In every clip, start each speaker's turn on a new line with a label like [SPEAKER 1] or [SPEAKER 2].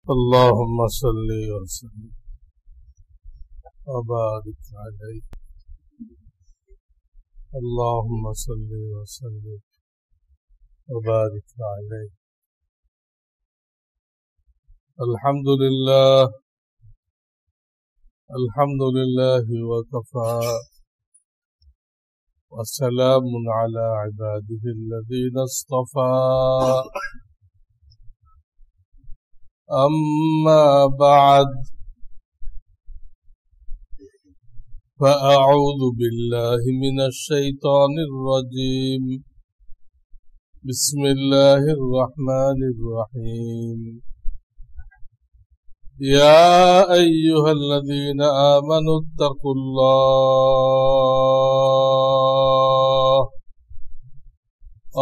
[SPEAKER 1] اللهم صل وسلم وبارك عليه. اللهم صل وسلم وبارك عليه. الحمد لله الحمد لله وكفى وسلام على عباده الذين اصطفى. أما بعد فأعوذ بالله من الشيطان الرجيم. بسم الله الرحمن الرحيم. يا أيها الذين آمنوا اتقوا الله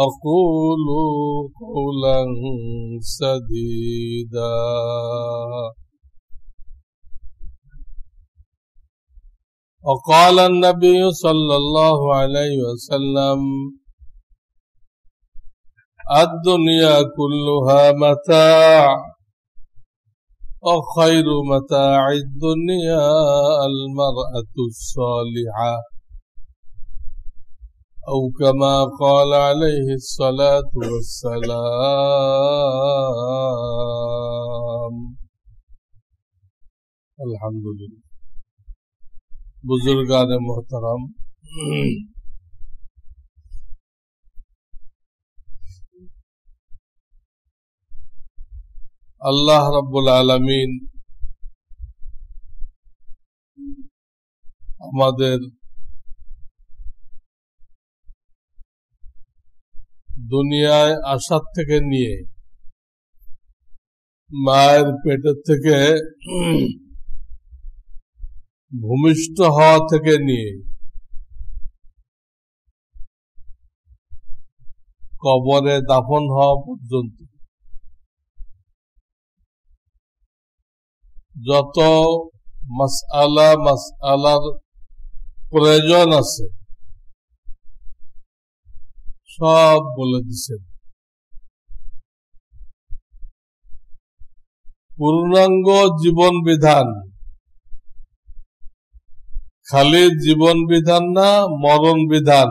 [SPEAKER 1] أقولوا قولا سديدا. وقال النبي صلى الله عليه وسلم الدنيا كلها متاع وخير متاع الدنيا المرأة الصالحة أو كما قال عليه الصلاة والسلام. الحمد لله. बुजुर्गान मोहतरम, আল্লাহ রাব্বুল আলামিন আমাদের দুনিয়ায় আসার থেকে নিয়ে মায়ের পেটের থেকে ভূমিষ্ঠ হওয়া থেকে নিয়ে কবরে দাফন হওয়া পর্যন্ত যত মাসআলার প্রয়োজন আছে সব বলে দিছেন। পূর্ণাঙ্গ জীবন বিধান খালি জীবন বিধান না, মরণ বিধান।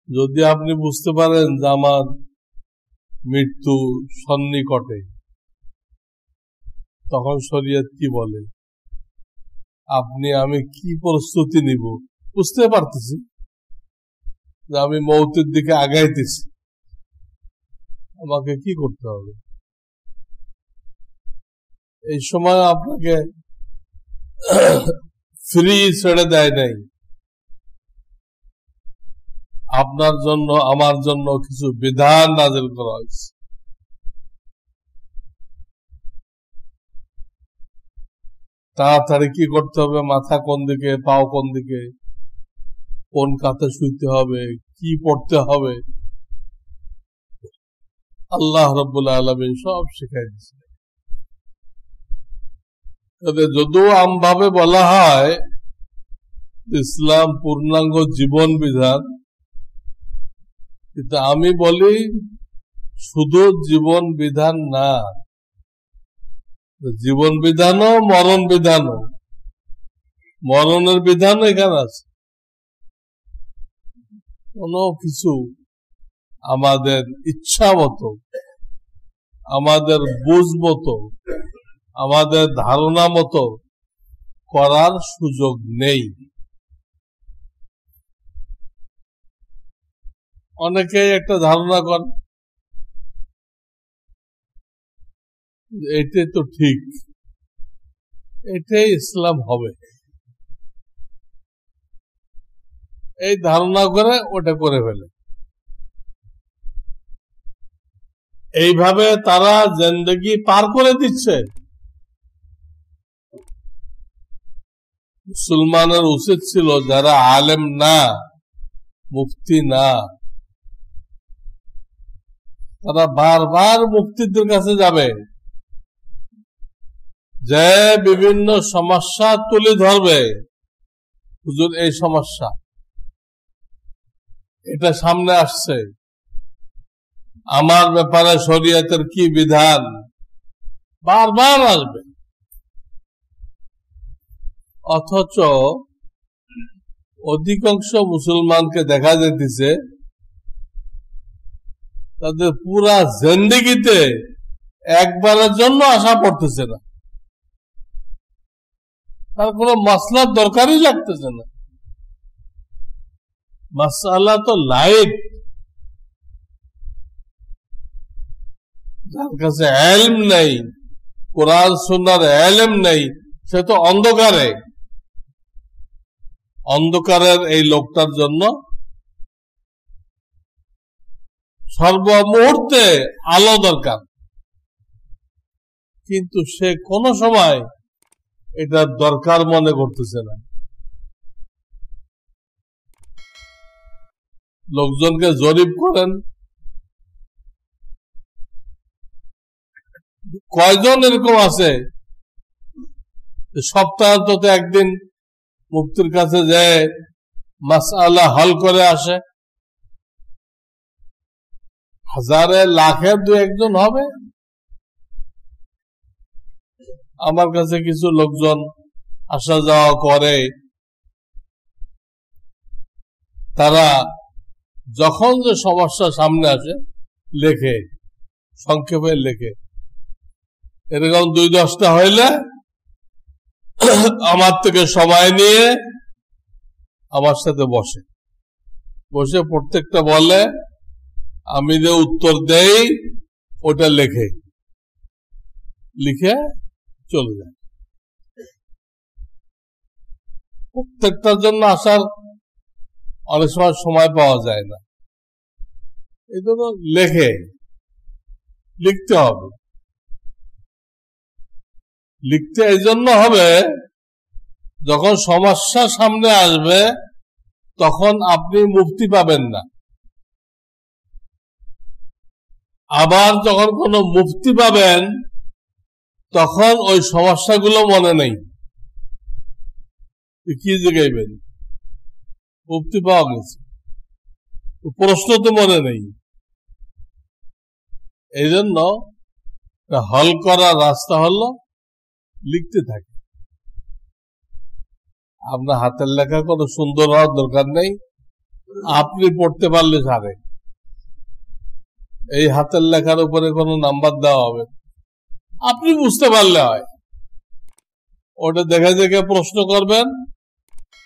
[SPEAKER 1] যদি আপনি বুঝতে পারেন যে আমার মৃত্যু সন্নিকটে, তখন শরীয়ত কি বলে, আমি কি প্রস্তুতি নিব, বুঝতে পারতেছি যে আমি মৌতের দিকে আগাইতেছি, আমাকে কি করতে হবে। এই সময় আপনাকে ফ্রি ছেড়ে দেয় নাই, আপনার জন্য আমার জন্য কিছু বিধান নাযিল করা হয়েছে। তাড়াতাড়ি কি করতে হবে, মাথা কোন দিকে, পাও কোন দিকে, কোন কাতে শুইতে হবে, কি পড়তে হবে, আল্লাহ রাব্বুল আলামিন সব শিখাই দিয়েছে। যদিও আমভাবে বলা হয় ইসলাম পূর্ণাঙ্গ জীবন বিধান, কিন্তু আমি বলি শুধু জীবন বিধান না, জীবন বিধানও মরণ বিধানও, মরণের বিধান এখানে আছে। কোনো কিছু আমাদের ইচ্ছা মতো, আমাদের বুঝ মতো, আমাদের ধারণা মতো করার সুযোগ নেই। অনেকেই একটা ধারণা করে এটাই তো ঠিক, এটাই ইসলাম হবে, এই ধারণা করে ওটা করে ফেলে। এইভাবে তারা জিন্দেগি পার করে দিচ্ছে। মুসলমানের উচিত ছিল যারা আলেম না, মুফতি না, তারা বারবার মুফতিদের কাছে যাবে, যে বিভিন্ন সমস্যা তুলে ধরবে, হুজুর এই সমস্যা, এটা সামনে আসছে, আমার ব্যাপারে শরীয়তের কি বিধান, বারবার আসবে। অথচ অধিকাংশ মুসলমানকে দেখা যেতেছে তাদের পুরা জিন্দেগিতে একবারের জন্য আশা পড়তেছে না, তার কোনো মাসলার দরকারই লাগতেছে না। মাসআলা তো লাইট, যার কাছে ইলম নেই, কোরআন সুন্নাহর ইলম নেই, সে তো অন্ধকারে। অন্ধকারের এই লোকটার জন্য সর্বমুহূর্তে আলো দরকার, কিন্তু সে কোনো সময় এটা দরকার মনে করতেছে না। লোকজনকে জরিপ করেন, কয়জন এরকম আছে সপ্তাহ অন্তত একদিন মুফতির কাছে যায় মাসআলা হল করে আসে? হাজারে লাখে দু একজন হবে। আমার কাছে কিছু লোকজন আসা যাওয়া করে, তারা যখন যে সমস্যা সামনে আসে লেখে, সংক্ষেপে লেখে। এরকম ২-১০টা হইলে আমার থেকে সময় নিয়ে আমার সাথে বসে প্রত্যেকটা বলে, আমি যে উত্তর দেই ওটা লিখে চলে যায়। প্রত্যেকটার জন্য আসার অনেক সময় পাওয়া যায় না, এই জন্য লিখতে হবে। লিখতে এই জন্য হবে, যখন সমস্যা সামনে আসবে তখন আপনি মুক্তি পাবেন না। আবার যখন কোনো মুক্তি পাবেন তখন ওই সমস্যাগুলো মনে নেই, কি জিগাইবেন? মুক্তি পাওয়া গেছে, প্রশ্ন তো মনে নেই। এই জন্য হল করার রাস্তা হলো লিখতে থাকে। আপনার হাতের লেখা কোনো সুন্দর হওয়ার দরকার নেই, আপনি পড়তে পারলে ছাড়ে। এই হাতের লেখার উপরে কোনো নাম্বার দেওয়া হবে, আপনি বুঝতে পারলে হয়। ওটা দেখে দেখে প্রশ্ন করবেন,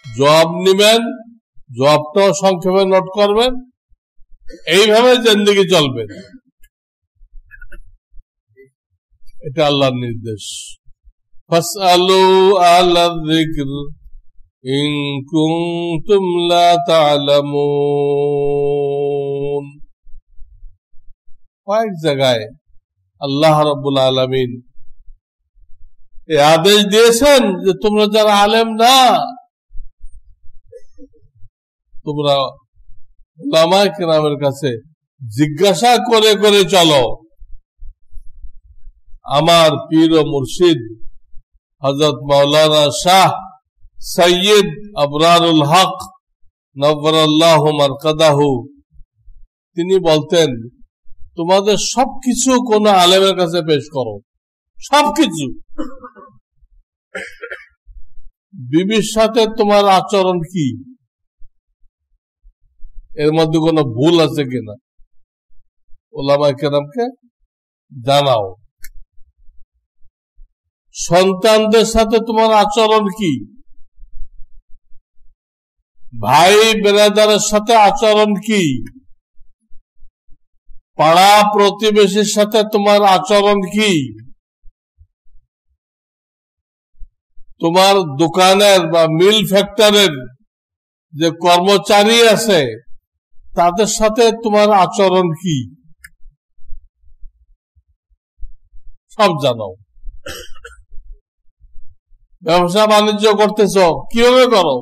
[SPEAKER 1] জবাব নিবেন, জবাবটাও সংক্ষেপে নোট করবেন, এইভাবে জিন্দেগি চলবে। এটা আল্লাহর নির্দেশ। ফাসআলু আহলা যিকর ইন কুনতুম লা তা'লামুন। কয়েক জায়গায় আল্লাহ রাব্বুল আলামিন এই আদেশ দিয়েছেন যে তোমরা যারা আলেম না, তোমরা উলামায়ে কেরামের কাছে জিজ্ঞাসা করে করে চলো। আমার পীর ও মুর্শিদ হযরত মাওলানা শাহ সৈয়দ আবরারুল হক নব্বরাল্লাহু মারকাদাহু, তিনি বলতেন, তোমাদের সবকিছু কোন আলেমের কাছে পেশ করো, সবকিছু। বিবির সাথে তোমার আচরণ কি, এর মধ্যে কোনো ভুল আছে কিনা উলামায়ে কেরামকে জানাও। সন্তানদের সাথে তোমার আচরণ কি, ভাই বেরাদারের সাথে আচরণ কি, পাড়া প্রতিবেশীর সাথে তোমার আচরণ কি, তোমার দোকানের বা মিল ফ্যাক্টরির যে কর্মচারী আছে তাদের সাথে তোমার আচরণ কি, সব জানাও। ব্যবসা বাণিজ্য করতেছ, কিভাবে করো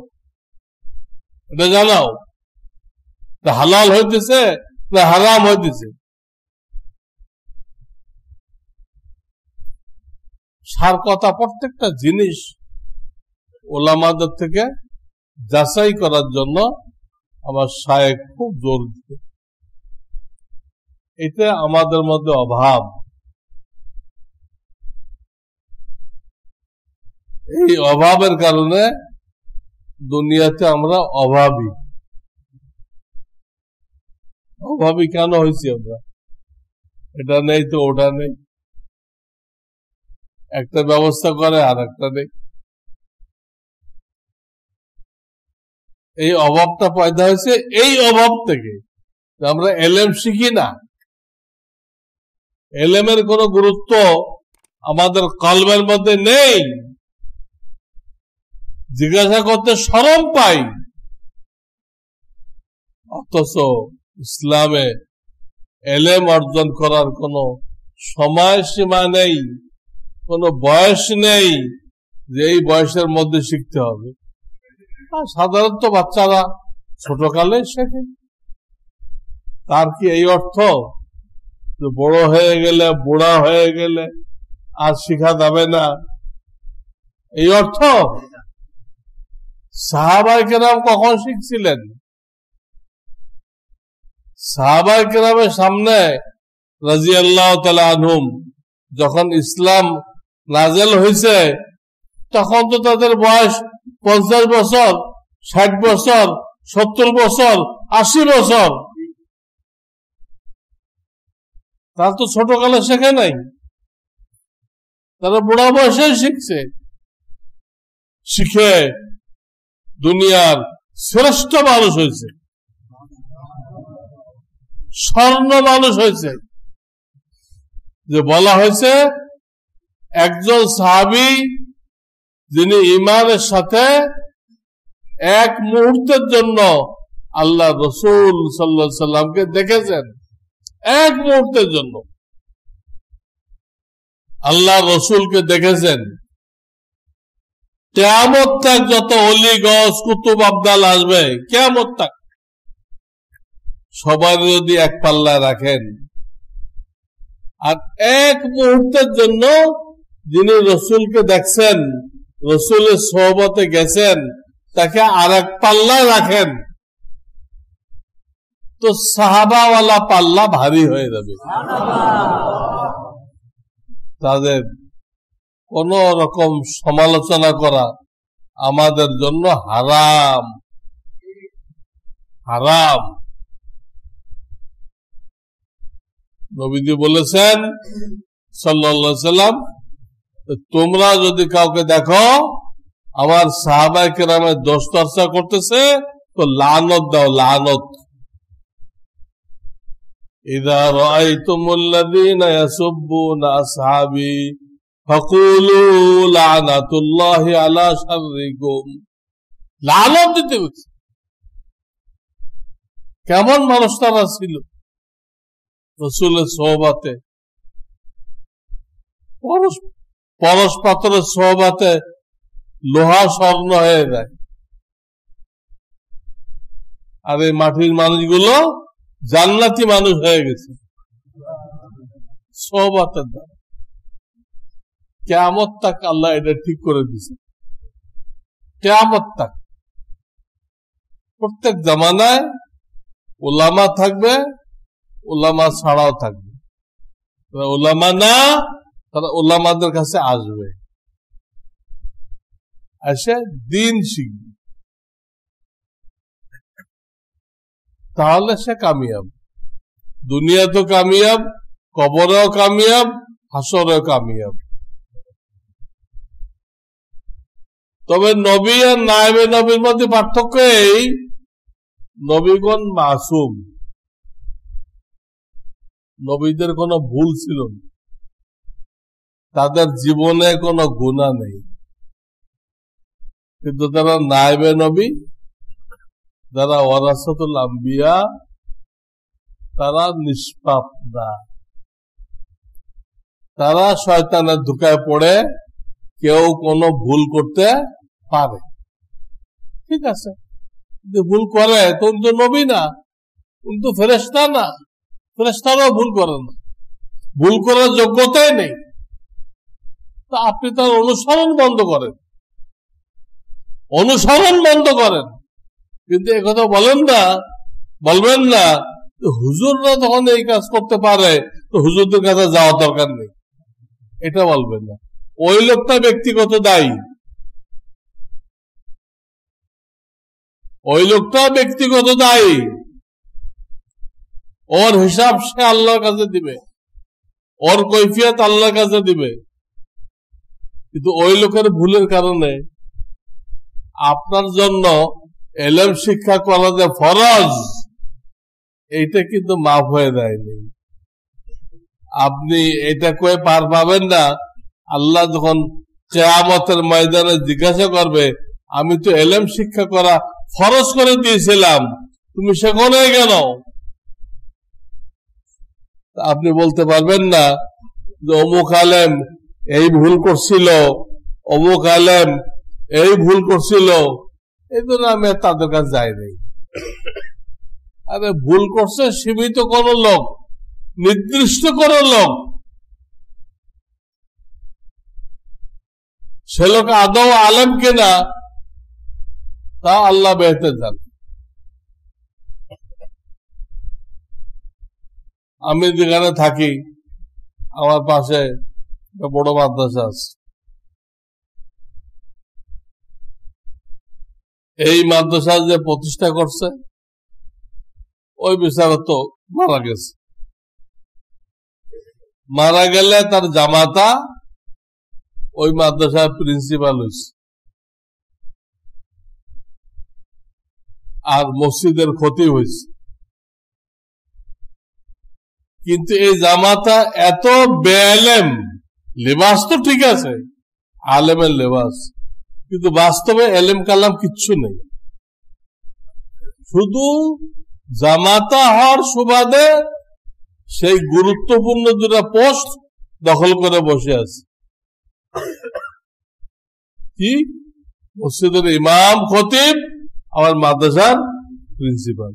[SPEAKER 1] এটা জানাও। হালাল হইতেছে না হারাম হইতেছে, সার কথা প্রত্যেকটা জিনিস ওলামাদের থেকে যাচাই করার জন্য আমার শায়েখ খুব জোর দিতে। এটা আমাদের মধ্যে অভাব। এই অভাবের কারণে দুনিয়াতে আমরা অভাবী। অভাবী কেন হয়েছি আমরা? এটা নেই তো ওটা নেই, একটা ব্যবস্থা করে আর একটা নেই। এই অভাবটা পয়দা হয়েছে এই অভাব থেকে আমরা এলেম শিখি না। এলেমের কোন গুরুত্ব আমাদের কলবের মধ্যে নেই, জিজ্ঞাসা করতে শরম পাই। অথচ ইসলামে এলেম অর্জন করার কোন সময়সীমা নেই, কোন বয়স নেই যে এই বয়সের মধ্যে শিখতে হবে। সাধারণত বাচ্চারা ছোটকালে শেখে। তার কি এই অর্থ যে বড় হয়ে গেলে, বুড়া হয়ে গেলে আর শিখা যাবে না? এই অর্থ? সাহাবায়ে কেরাম কখন শিখছিলেন? সাহাবায়ে কেরামের সামনে রাদিয়াল্লাহু তাআলা আনহুম যখন ইসলাম নাযিল হয়েছে তখন তো তাদের বয়স 50 বছর, 60 বছর, 70 বছর, 80 বছর। তারা তো ছোটকালে শেখে নাই, তারা বুড়া বয়সে শিখছে। শিখে দুনিয়ার শ্রেষ্ঠ মানুষ হয়েছে, স্বর্ণ মানুষ হয়েছে। যে বলা হয়েছে একজন সাহাবী যিনি ঈমানের সাথে এক মুহূর্তের জন্য আল্লাহ রাসূল সাল্লাল্লাহু আলাইহি সাল্লামকে দেখেছেন, এক মুহূর্তের জন্য আল্লাহ রসুলকে দেখেছেন। কিয়ামত তক যত ওলি গস কুতুব আবদাল আসবে, কিয়ামত তক সবাই যদি এক পাল্লায় রাখেন, আর এক মুহূর্তের জন্য যিনি রসুলকে দেখছেন, রসুলের সোহবতে গেছেন, তাকে আর এক পাল্লায় রাখেন, তো সাহাবাওয়ালা পাল্লা ভারী হয়ে যাবে। তাদের কোন রকম সমালোচনা করা আমাদের জন্য হারাম, হারাম। নবীজি বলেছেন সাল্লাল্লাহু আলাইহি সাল্লাম, তোমরা যদি কাউকে দেখো আমার সাহাবায়ে কেরামের দোষ চর্চা করতেছে তো লানত দাও, লানত। ইযা রাআইতুমুল্লাযীনা ইয়াসুব্বুনা আসহাবী ফাকুলু লানাতুল্লাহি আলা শাররিকুম। লানত দিতে হচ্ছে। কেমন মানুষ তারা ছিল রাসূলের সোহবতে, পরশ পাথরের সোহবতে লোহা স্বর্ণ হয়ে যায়। আর এই মাটির মানুষগুলো জান্নাতি মানুষ হয়ে গেছে সোহবতের দ্বারা। কিয়ামত তক আল্লাহ এটা ঠিক করে দিয়েছে। কিয়ামত তক প্রত্যেক জামানায় উলামা থাকবে, উলামা ছাড়াও থাকবে। উলামা না, তারা উলামাদের কাছে আসবে, এসে দিন শিখবে, তাহলে সে কামিয়াব। দুনিয়া তো কামিয়াব, কবরেও কামিয়াব, হাসরেও কামিয়াব। তবে নবী আর নায়েবে নবীর মধ্যে পার্থক্য এই, নবীগণ মাসুম, নবীদের কোনো ভুল ছিল না, তাদের জীবনে কোনো গুনাহ নেই। কিন্তু তারা নায়েবে নবী, যারা ওয়ারাসাতুল আম্বিয়া, তারা নিষ্পাপ না। তারা শয়তানের ধোঁকায় পড়ে কেউ কোনো ভুল করতে পারে, ঠিক আছে, যদি ভুল করে তো উনি তো নবী না, উনি তো ফেরেশতা না, ফেরেশতারাও ভুল করে না, ভুল করার যোগ্যতাই নেই। তা আপনি তার অনুসরণ বন্ধ করেন, অনুসরণ বন্ধ করেন, কিন্তু একথা বলেন না, বলবেন না হুজুররা যখন এই কাজ করতে পারে তো হুজুরদের কাছে যাওয়ার দরকার নেই, এটা বলবেন না। ওই লোকটা ব্যক্তিগত দায়ী, ওই লোকটা ব্যক্তিগত দায়ী, ওর হিসাব সে আল্লাহর কাছে দিবে, ওর কৈফিয়ত আল্লাহর কাছে দিবে। কিন্তু ওই লোকের ভুলের কারণে আপনার জন্য এলেম শিক্ষা করা যে ফরজ, এইটা কিন্তু মাফ হয়ে যায়নি। আপনি এটা কয়ে পার পাবেন না। আল্লাহ যখন কিয়ামতের ময়দানে জিজ্ঞাসা করবে, আমি তো এলেম শিক্ষা করা ফরজ করে দিয়েছিলাম, তুমি সেখানে কেন? আপনি বলতে পারবেন না যে অমুক আলেম এই ভুল করছিল, অমুক আলেম এই ভুল করছিল, এই জন্য আমি তাদের কাছে যাই নাই। আরে ভুল করছে সীমিত কোন লোক, নির্দিষ্ট কোন লোক, সে লোক আদৌ আলেম কিনা তা আল্লাহ বেহতে জানে। আমি যেখানে থাকি আমার পাশে একটা বড় মাদ্রাসা আছে। এই মাদ্রাসা যে প্রতিষ্ঠা করছে ওই বিচারে তো মারা গেছে। মারা গেলে তার জামাতা ওই মাদ্রাসার প্রিন্সিপাল হয়েছে, আর মসজিদের খতিব হয়েছে। কিন্তু এই জামাতা এত বেআলেম, লেবাস তো ঠিক আছে, আলেমের লেবাস, কিন্তু বাস্তবে এলেম কালাম কিচ্ছু নেই। শুধু জামাতা হওয়ার সুবাদে সেই গুরুত্বপূর্ণ দুটা পোস্ট দখল করে বসে আছে। কি? মসজিদের ইমাম, খতিব, আমার মাদ্রাসার প্রিন্সিপাল।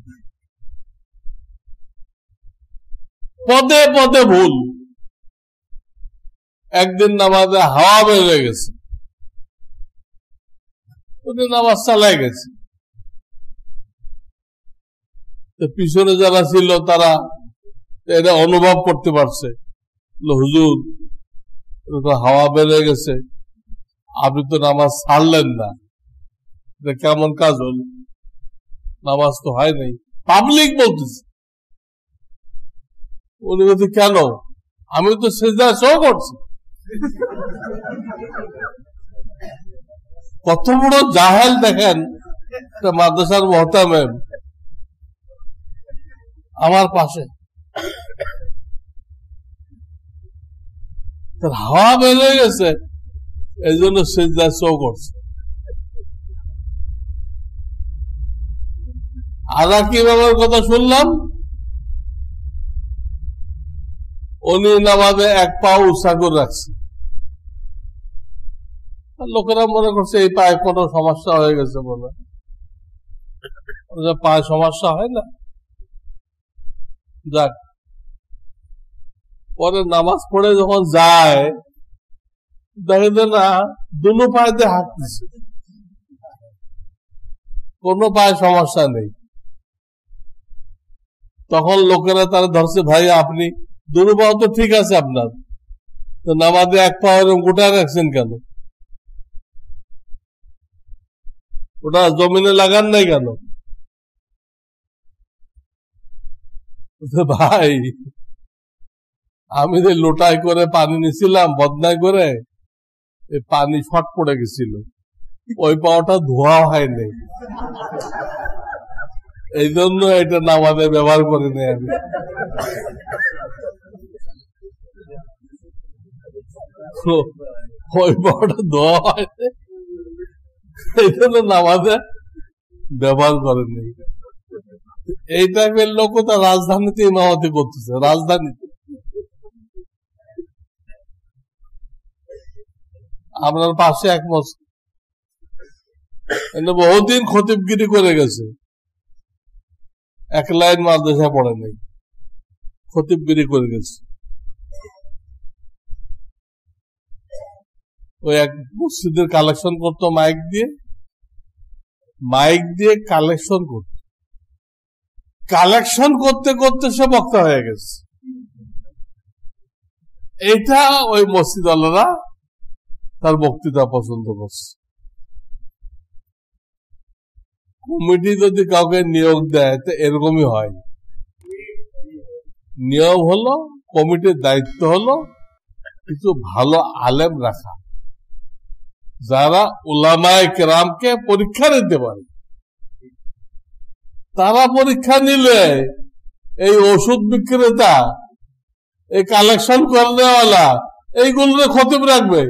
[SPEAKER 1] পদে পদে ভুল। একদিন নামাজে হাওয়া বেড়ে গেছে, উনি নামাজ চালাই গেছে। পিছনে যারা ছিল তারা এটা অনুভব করতে পারছে, হুজুর হাওয়া বেড়ে গেছে, আপনি তো নামাজ ছাড়লেন না, এটা কেমন কাজ হল? নামাজ তো হয় নাই। পাবলিক বলতেছে। উনি বলতে কেন? আমি তো সেজদা শো করছি। কত বড় জাহেল দেখেন। মাদ্রাসার মুহতামিম আমার পাশে, হাওয়া বেড়ে গেছে এই জন্য সেজদা শো করছে। আর কি বাবার কথা শুনলাম, উনি নামাজে এক পা উৎসাহ করে রাখছে। লোকেরা মনে করছে এই পায়ে কোনো সমস্যা হয়ে গেছে বলে। পায়ে সমস্যা হয় না, যাক। পরে নামাজ পড়ে যখন যায় দেখে না দুনো পায়েতে হাঁটতেছে, কোনো পায়ে সমস্যা নেই। তখন লোকেরা তারা ধরছে, ভাই আপনি দুনো পা তো ঠিক আছে আপনার, তো নামাজে এক পা এরকম গোটা রাখছেন কেন? ওটা জমিনে লাগান নাই কেন? ভাই আমি যে লোটায় করে পানি নিছিলাম বদনায় করে, পানি শর্ট পড়ে গেছিল, ওই পাওয়াটা ধোয়া হয়নি, এই জন্য এটা নামাজে ব্যবহার করে নেই আমি। ওই পাওয়াটা ধোয়া হয়নি, এই জন্য নামাজে ব্যবহার করেনি। এই টাইপের লোক তো রাজধানীতে ইমামতি করতেছে, রাজধানীতে। আপনার পাশে এক মসজিদ বহুদিন খতিবগিরি করে গেছে, এক লাইন মাদ্রাসা পড়ে নেই, খতিবগিরি করে গেছে। ওই এক মসজিদের কালেকশন করতো মাইক দিয়ে কালেকশন করত। কালেকশন করতে করতে সে বক্তা হয়ে গেছে। এটা ওই মসজিদ আল্লাহরা তার বক্তৃতা পছন্দ করছে। কমিটি যদি কাউকে নিয়োগ দেয় তো এরকমই হয়। নিয়ম হলো, কমিটির দায়িত্ব হলো কিছু ভালো আলেম রাখা, যারা উলামায়ে কেরামকে পরীক্ষা নিতে পারে। তারা পরীক্ষা নিলে এই ওষুধ বিক্রেতা, এই কালেকশন করেওয়ালা এইগুলো খতিব রাখবে।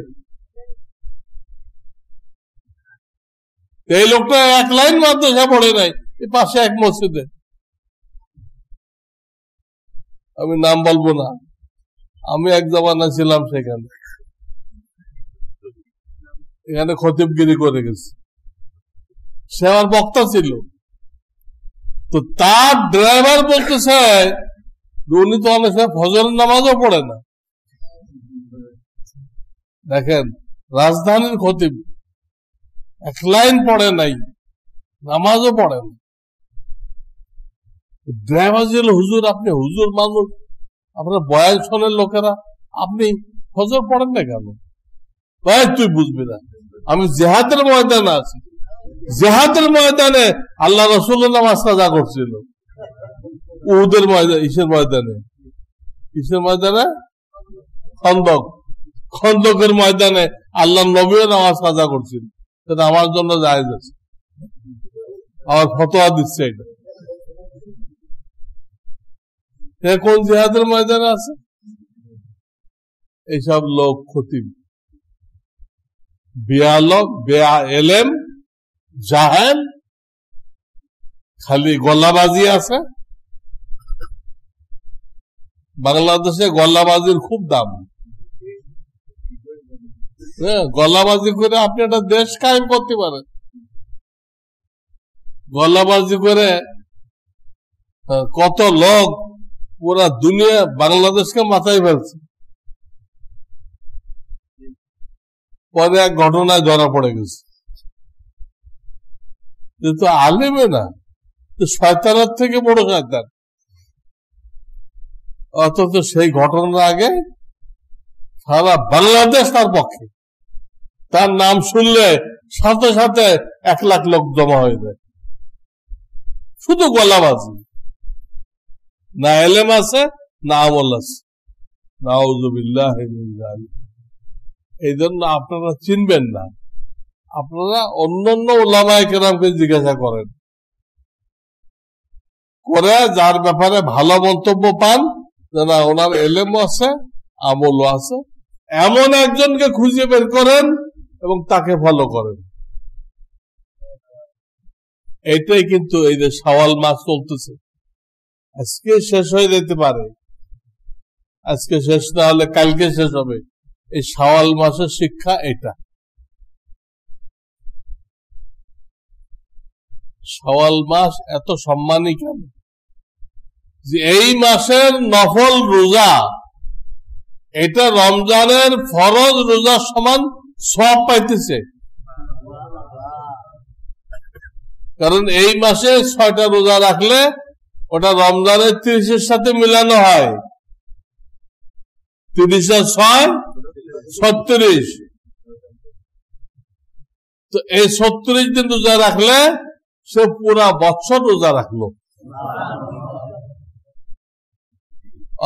[SPEAKER 1] এই লোকটা এক লাইন মাদ্রাসা পড়ে নাই, এই পাশে এক মসজিদে, আমি নাম বলবো না, আমি এক জামানা ছিলাম সেখানে, এখানে খতিবগিরি করে গেছে। সে আমার বক্তা ছিল। তো তার ড্রাইভার বলতেছে উনি তো অনেক সময় ফজরের নামাজও পড়ে না। দেখেন, রাজধানীর খতিব এক লাইন পড়ে নাই, নামাজও পড়ে না। ড্রাইভার ছিল, হুজুর আপনি হুজুর মানুষ, আপনার বয়ান শোনেন লোকেরা, আপনি ফজর পড়েন না কেন? ভাই তুই বুঝবি না, আমি জেহাদের ময়দানে আছি। জেহাদের ময়দানে আল্লাহ রাসূল নামাজ কাজা করছিল। উহুদের ময়দানে, ইসের ময়দানে, কিসের ময়দানে? খন্দকের ময়দানে আল্লাহ নবীও নামাজ কাজা করছিল। সেটা আমার জন্য জায়েজ আছে, আমার ফতোয়া দিচ্ছে এটা। কোন জিহাদের ময়দানে আছে? এইসব লোক খতিব, বেয়ালক, বেএলেম, জাহেল, খালি গলাবাজি আছে। বাংলাদেশে গলাবাজির খুব দাম। গলাবাজি করে আপনি একটা দেশ কায়েম করতে পারেন। গলাবাজি করে কত লোক পুরা দুনিয়া বাংলাদেশকে মাথায় ফেলছে। পরে এক ঘটনায় ধরা পড়ে গেছে, কিন্তু আলেমে না, শয়তানের থেকে বড় শয়তান। অথচ সেই ঘটনার আগে সারা বাংলাদেশ তার পক্ষে। তার নাম শুনলে সাথে সাথে 1 লাখ লোক জমা হয়ে যায়। শুধু গলাবাজি, না এলেম আছে না আমল আছে। নাউযুবিল্লাহি মিন যালিক। এই জন্য আপনারা চিনবেন না, আপনারা অন্যান্য উলামায়ে কেরামকে জিজ্ঞাসা করেন, করে যার ব্যাপারে ভালো মন্তব্য পান, না ওনার এলেমও আছে আমলও আছে, এমন একজনকে খুঁজে বের করেন এবং তাকে ফলো করেন। এইটাই কিন্তু এই যে শাওয়াল মাস চলতেছে, আজকে শেষ হয়ে যেতে পারে, আজকে শেষ না হলে কালকে শেষ হবে। এই শাওয়াল মাসের শিক্ষা এটা। শাওয়াল মাস এত সম্মানী কেন? যে এই মাসের নফল রোজা, এটা রমজানের ফরজ রোজার সমান সওয়াব পাইতেছে। কারণ এই মাসে 6টা রোজা রাখলে ওটা রমজানের 30-এর সাথে মিলানো হয়। 30 আর 6 36। তো এই 36 দিন রোজা রাখলে সে পুরা বছর রোজা রাখলো।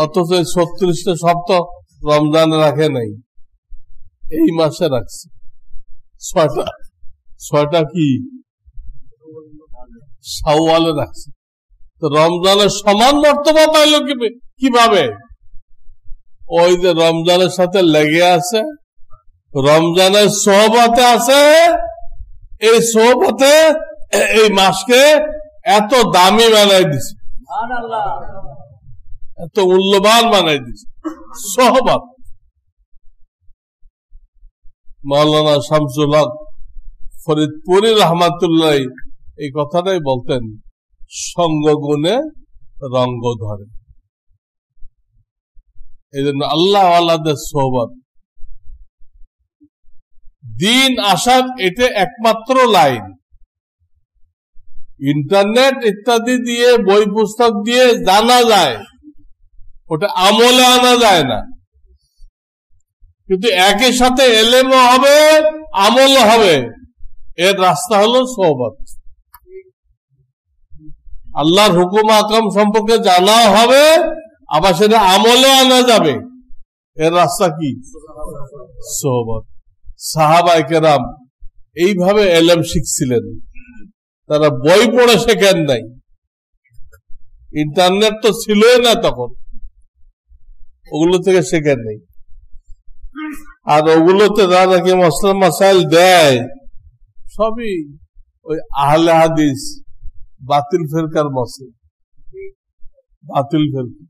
[SPEAKER 1] অথচ 36টা সপ্তাহ রমজানে রাখে নাই, এই মাসে রাখছে 6টা কি শাওয়ালে রাখছে। তো রমজানের সমান মর্তবা পাইল কিভাবে? ওই যে রমজানের সাথে লেগে আছে, রমজানের সোহবতে আছে, এই সোহবতে এই মাসকে এত দামি বানাই দিছে, এত মূল্যবান বানাই দিছে। সোহবত। মাওলানা শামসুল হক ফরিদপুরি রহমাতুল্লাহ এই কথাটাই বলতেন, সঙ্গ গুণে রঙ্গ ধরে। এই জন্য আল্লাহ আল্লাহদের সোহবত, দিন আসার এটা একমাত্র লাইন। ইন্টারনেট ইত্যাদি দিয়ে বই পুস্তক দিয়ে জানা যায়, ওটা আমলে আনা যায় না। কিন্তু একই সাথে এলেমও হবে, আমলও হবে। এর রাস্তা হলো সোহবত। আল্লাহর হুকুম আকাম সম্পর্কে জানাও হবে, আবার সেটা আমলেও আনা যাবে। এর রাস্তা কি? সোহবত। সাহাবায়ে কেরাম এইভাবে এলেম শিখছিলেন। তারা বই পড়ে শেখেন নাই, ইন্টারনেট তো ছিলই না তখন, ওগুলো থেকে শেখেন নাই। আর ওগুলোতে যারা নাকি মসলা মাসাইল দেয় সবই ওই আহলে হাদিস বাতিল ফেরকার বসে। বাতিল ফেরকা,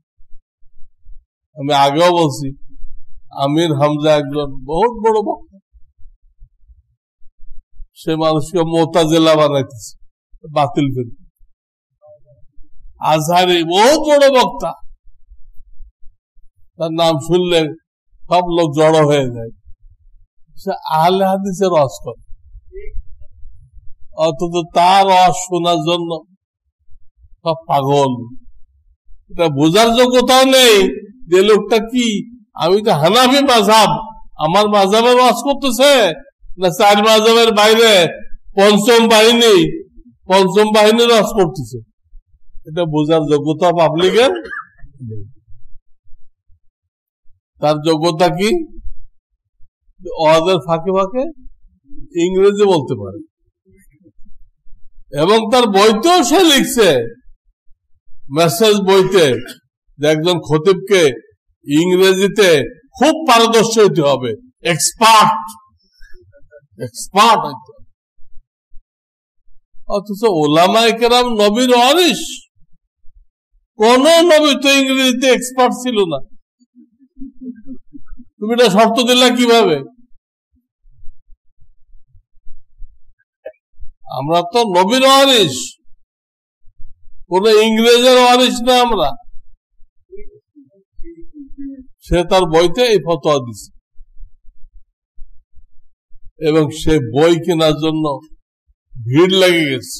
[SPEAKER 1] আমি আগেও বলছি, আমির হামজা একজন বহুত বড় বক্তা, সে মানুষকে মুতাজিলা বানাইতেছে। বাতিল ফেরকা আজহারি বহুত বড় বক্তা, তার নাম শুনলে সব লোক জড়ো হয়ে যায়। সে আহলে হাদিসের রস করে, অথচ তার রস শোনার জন্য সব পাগল। এটা বোঝার যোগ্যতাও নেই যে লোকটা কি, আমি তো হানাফি মাযহাব, আমার মাযহাবের রস করতেছে না চার মাযহাবের বাইরে পঞ্চম বাহিনী রস করতেছে। এটা বোঝার যোগ্যতা পাবলিকের নেই। তার যোগ্যতা কি? ওদের ফাঁকে ফাঁকে ইংরেজি বলতে পারে, এবং তার বইতেও সে লিখছে, মেসেজ বইতে, যে একজন খতিবকে ইংরেজিতে খুব পারদর্শী হইতে হবে, এক্সপার্ট হইতে হবে। অথচ ওলামায়ে কেরাম নবীর ওয়ারিস, কোন নবী তো ইংরেজিতে এক্সপার্ট ছিল না। তুমি এটা শর্ত দিলা কিভাবে? আমরা তো নবীর ওয়ারিস, কোন ইংরেজের ওয়ারিস না আমরা। সে তার বইতে এই ফতোয়া দিছে, এবং সে বই কেনার জন্য ভিড় লেগে গেছে।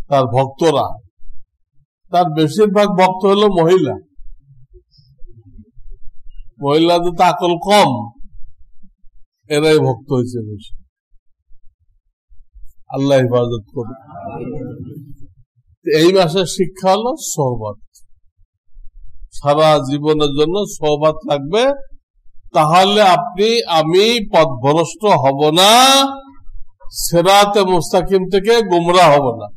[SPEAKER 1] তার ভক্তরা, তার বেশিরভাগ ভক্ত হলো মহিলা। মহিলাদের তো আকল কম, এরাই ভক্ত হয়েছে বেশি। আল্লাহ হেফাজত করুন। এই মাসের শিক্ষা হলো সোহবত। সারা জীবনের জন্য সোহবত লাগবে, তাহলে আপনি আমি পথভ্রষ্ট হব না, সিরাতে মুস্তাকিম থেকে গুমরাহ হব না।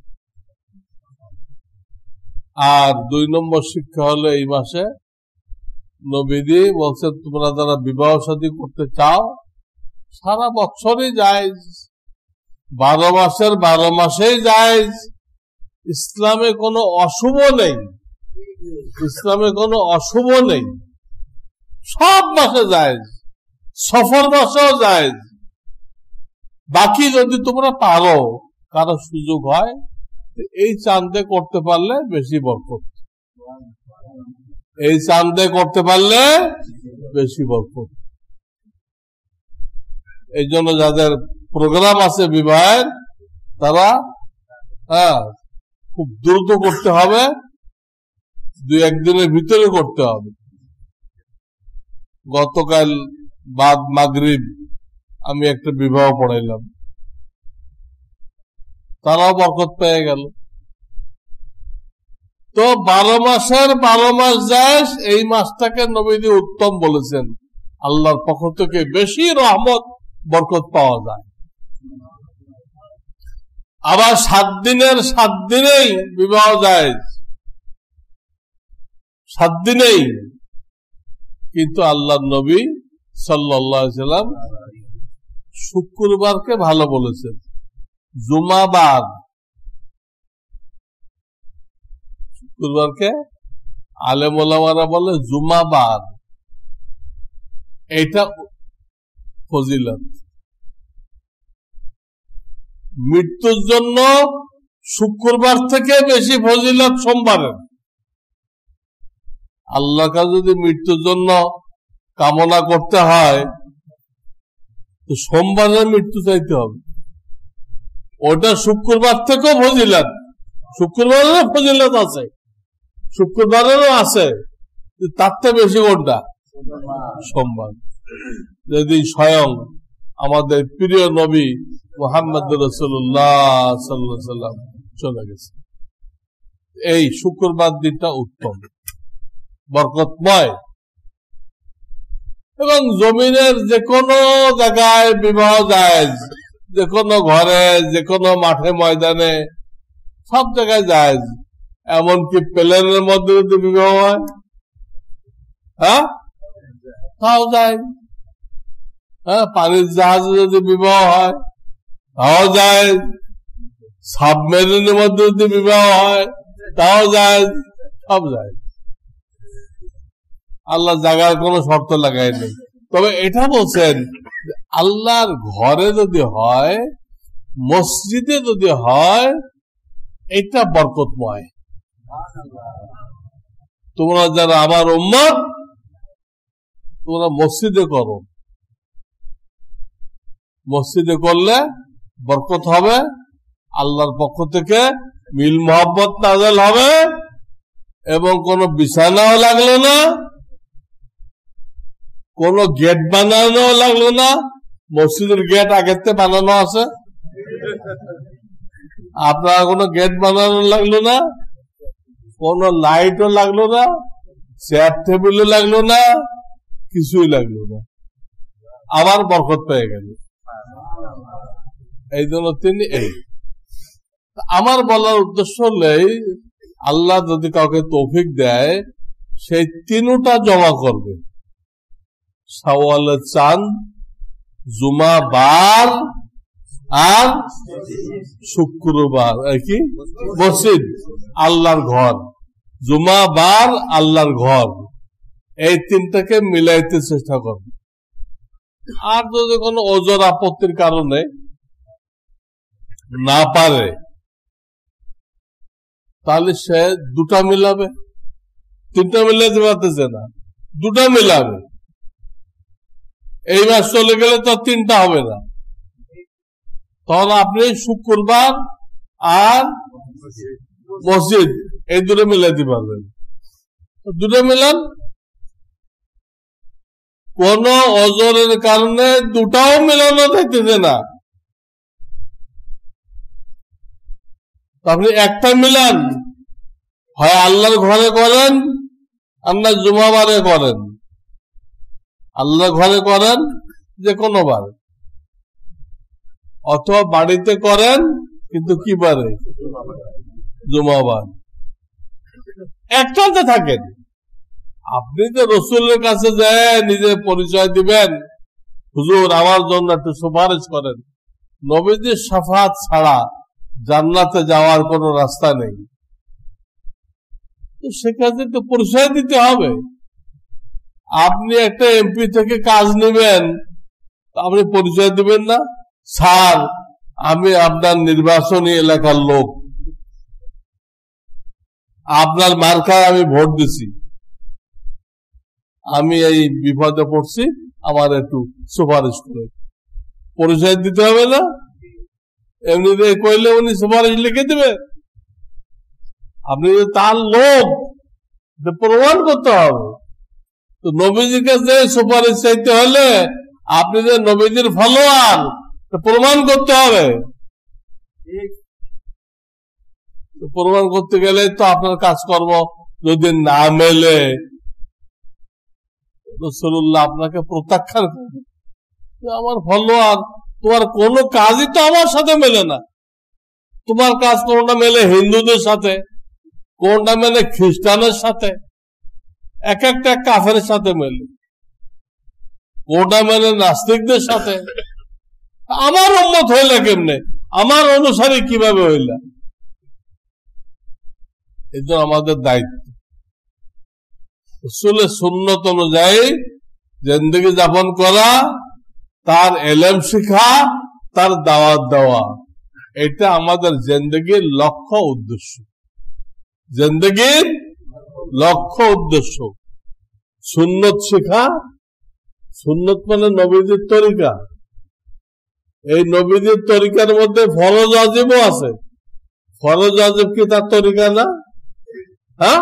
[SPEAKER 1] আর 2 নম্বর শিক্ষা হলো এই মাসে নবীজি বলছেন, তোমরা যারা বিবাহ শাদী করতে চাও সারা বছরই জায়েজ, 12 মাসের 12 মাসেই জায়েজ। ইসলামে কোনো অশুভ নেই, ইসলামে কোনো অশুভ নেই, সব মাসে জায়েজ, সফর মাসেও জায়েজ। বাকি যদি তোমরা পারো, কারো সুযোগ হয়, এই চাঁদে করতে পারলে বেশি বরকত, এই চাঁদে করতে পারলে বেশি বরকত। এই জন্য যাদের প্রোগ্রাম আছে বিবাহের, তারা খুব দ্রুত করতে হবে, 2-1 দিনের ভিতরে করতে হবে। গতকাল বাদ মাগরিব আমি একটা বিবাহ পড়াইলাম, তারাও বরকত পেয়ে গেল। তো 12 মাসের 12 মাস যায়, এই মাসটাকে নবীজি উত্তম বলেছেন। আল্লাহর পক্ষ থেকে বেশি রহমত বরকত পাওয়া যায়। আবার 7 দিনের 7 দিনেই বিবাহ যায়, 7 দিনেই। কিন্তু আল্লাহর নবী সাল্লাল্লাহু আলাইহি সাল্লাম শুক্রবারকে ভালো বলেছেন, জুমাবার, শুক্রবারকে আলেম ওলামারা বলে জুমাবার, এটা ফজিলত। মৃত্যুর জন্য শুক্রবার থেকে বেশি ফজিলত সোমবারের। আল্লাহকে যদি মৃত্যুর জন্য কামনা করতে হয়, তো সোমবারের মৃত্যু চাইতে হবে। ওটা শুক্রবার থেকেও ফজিলত, শুক্রবারেরও ফজিলত আছে, শুক্রবারেরও আছে, তার থেকে বেশি কোনটা? সোমবার, যেদিন স্বয়ং আমাদের প্রিয় নবী মুহাম্মদ রাসূলুল্লাহ সাল্লাল্লাহু আলাইহি ওয়াসাল্লাম চলে গেছে। এই শুক্রবার দিনটা উত্তম, বরকতময়, এবং জমিনের যে কোনো জায়গায় বিবাহ জায়েজ, যে কোনো ঘরে, যে কোনো মাঠে ময়দানে, সব জায়গায় জায়েজ। এমনকি প্লেনের মধ্যে যদি বিবাহ হয়, হ্যাঁ, তাও জায়েজ। হ্যাঁ, পানির জাহাজে যদি বিবাহ হয় তাও জায়েজ। সাবমেরিনের মধ্যে যদি বিবাহ হয় তাও জায়েজ, সব জায়েজ। আল্লাহ জায়গার কোনো শর্ত লাগায়নি। তবে এটা বলছেন আল্লাহর ঘরে যদি হয়, মসজিদে যদি হয়, এটা বরকতময়। তোমরা যারা আমার উম্মত, তোমরা মসজিদে করো, মসজিদে করলে বরকত হবে, আল্লাহর পক্ষ থেকে মিল মোহাব্বত নাযিল হবে, এবং কোন বিছানাও লাগলো না, কোন গেট বানানো লাগলো না। মসজিদের গেট আগের থেকে বানানো আছে, আপনার কোনো গেট বানানো লাগলো না, কোন লাইটও লাগলো না, চেয়ার টেবিলও লাগলো না, কিছুই লাগলো না, আবার বরকত পেয়ে গেল। এই জন্য তিনি আমার বলার উদ্দেশ্য হলেই, আল্লাহ যদি কাউকে তৌফিক দেয়, সেই তিনটা জমা করবে, শাওয়ালের চাঁদ, জুমা বার আর শুক্রবার, কি মসজিদ, আল্লাহর ঘর, জুমা বার আল্লাহর ঘর, এই তিনটাকে মিলাইতে চেষ্টা করবে। আর যদি কোনো ওজোর আপত্তির কারণে না পারে, তাহলে সে দুটা মিলাবে, তিনটা মিলাতে পারতেছে না, দুটা মিলাবে। এই মাস চলে গেলে তো তিনটা হবে না, তখন আপনি শুক্রবার আর মসজিদ এই দুটো মিলাতে পারবেন। দুটো মিলান, কোন ওজোরের কারণে দুটাও মিলানো থাকতেছে না, আপনি একটা মিলান, হয় আল্লাহর ঘরে করেন আর না জুমাবারে করেন। আল্লাহর ঘরে করেন যে কোনো বার, অথবা বাড়িতে করেন কিন্তু কি বারে? জুমাবার। একটাতে থাকেন। আপনি তো রসুলের কাছে যায় নিজের পরিচয় দিবেন, হুজুর আমার জন্য একটু সুপারিশ করেন, নবীজির শাফাত ছাড়া জান্নাতে যাওয়ার কোন রাস্তা নেই, তো সেক্ষেত্রে তো পরিচয় দিতে হবে। আপনি একটা এমপি থেকে কাজ নেবেন, আপনি পরিচয় দিবেন না, স্যার আমি আপনার নির্বাচনী এলাকার লোক, আপনার মার্কায় আমি ভোট দিছি, আমি এই বিপদে পড়ছি, আমার একটু সুপারিশ করে। পরিচয় দিতে হবে না? এমনিতে কইলে উনি সুপারিশ লিখে দেবে? আপনি তার লোক প্রমাণ করতে হবে। তো নবীজির কাছে সুপারিশ চাইতে হলে আপনি যে নবীজির ফলোয়ার প্রমাণ করতে হবে। প্রমাণ করতে গেলে তো আপনার কাজকর্ম যদি না মেলে, রাসূলুল্লাহ আপনাকে প্রত্যাখ্যান করবে, আমার ফলোয়ার, তোমার কোন কাজই তো আমার সাথে মেলে না। তোমার কাজ কোনটা মেলে হিন্দুদের সাথে, কোনটা মেলে খ্রিস্টানের সাথে, এক একটা কাফের সাথে মেলে, কোনটা মেলে নাস্তিকদের সাথে। আমার উম্মত হইলে কেমনে, আমার অনুসারী কিভাবে হইলা? এই তো আমাদের দায়িত্ব, রাসূলের সুন্নত অনুযায়ী জিন্দেগি যাপন করা, তার এলেম শিখা, তার দাওয়াত দেওয়া, এটা আমাদের জিন্দেগির লক্ষ্য উদ্দেশ্য। জিন্দেগির লক্ষ্য উদ্দেশ্য সুন্নত শিখা, সুন্নত মানে নবীজির তরিকা, এই নবীদের তরিকার মধ্যে ফরজ ওয়াজিবও আছে। ফরজ ওয়াজিব কি তার তরিকা না? হ্যাঁ,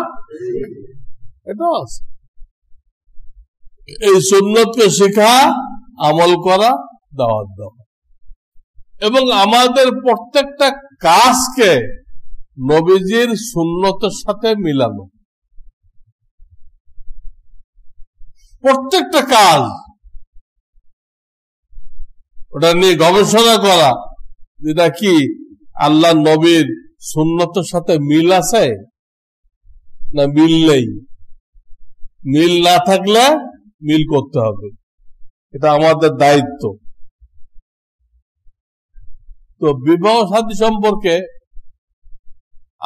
[SPEAKER 1] এটাও আছে। এই সুন্নতকে শেখা, আমল করা, দাওয়াত দেওয়া এবং আমাদের প্রত্যেকটা কাজকে নবীজির সুন্নতের সাথে মিলানো। প্রত্যেকটা কাজ ওটা নিয়ে গবেষণা করা, যেটা কি আল্লাহ নবীর সুন্নতের সাথে মিল আছে না মিল নেই। মিল না থাকলে মিল করতে হবে, এটা আমাদের দায়িত্ব। তো বিবাহ শাদী সম্পর্কে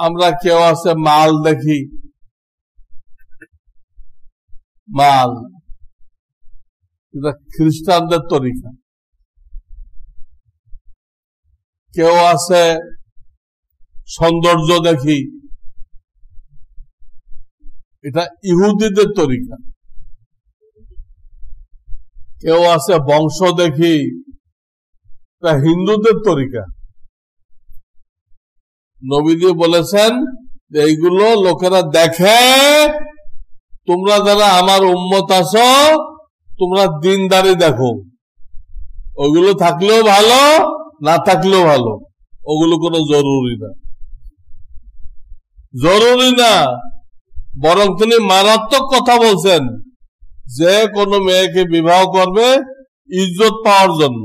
[SPEAKER 1] আমরা কেউ আছে মাল দেখি, মাল, এটা খ্রিস্টানদের তরিকা। কেউ আছে সৌন্দর্য দেখি, এটা ইহুদিদের তরিকা। কেউ আছে বংশ দেখি, এটা হিন্দুদের তরিকা। নবীজি বলেছেন যে এইগুলো লোকেরা দেখে, তোমরা যারা আমার উম্মত আছো তোমরা দিনদারি দেখো, ওগুলো থাকলেও ভালো না থাকলেও ভালো, ওগুলো কোনো জরুরি না, জরুরি না। বরং তিনি মারাত্মক কথা বলছেন যে কোনো মেয়েকে বিবাহ করবে ইজ্জত পাওয়ার জন্য।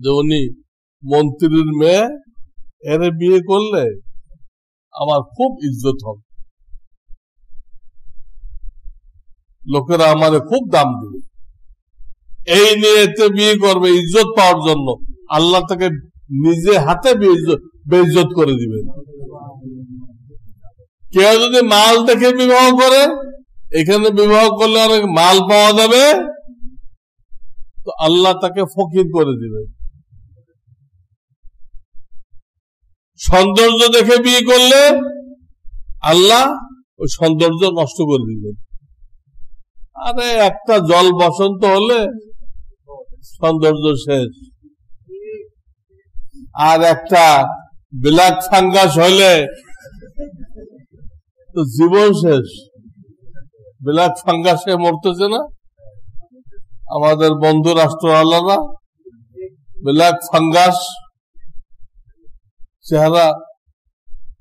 [SPEAKER 1] যে উনি মন্ত্রীর মেয়ে, এর বিয়ে করলে আমার খুব ইজ্জত হবে, লোকেরা আমারে খুব দাম দিবে, এই নিয়ে বিয়ে করবে ইজ্জত পাওয়ার জন্য। আল্লাহ তাকে নিজে হাতে বেইজ্জত করে দিবেন। কেউ যদি মাল দেখে বিবাহ করে, এখানে বিবাহ করলে অনেক মাল পাওয়া যাবে, তো আল্লাহ তাকে ফকির করে দিবে। সৌন্দর্য দেখে বিয়ে করলে আল্লাহ ওই সৌন্দর্য নষ্ট করে দিবেন। আরে একটা জল বসন্ত হলে সৌন্দর্য শেষ, আর একটা ব্ল্যাক ফাঙ্গাস হলে তো জীবন শেষ। ব্ল্যাক ফাঙ্গাসে মরতেছে না আমাদের বন্ধু রাষ্ট্র আল্লাহরা, ব্ল্যাক ফাঙ্গাস, চেহারা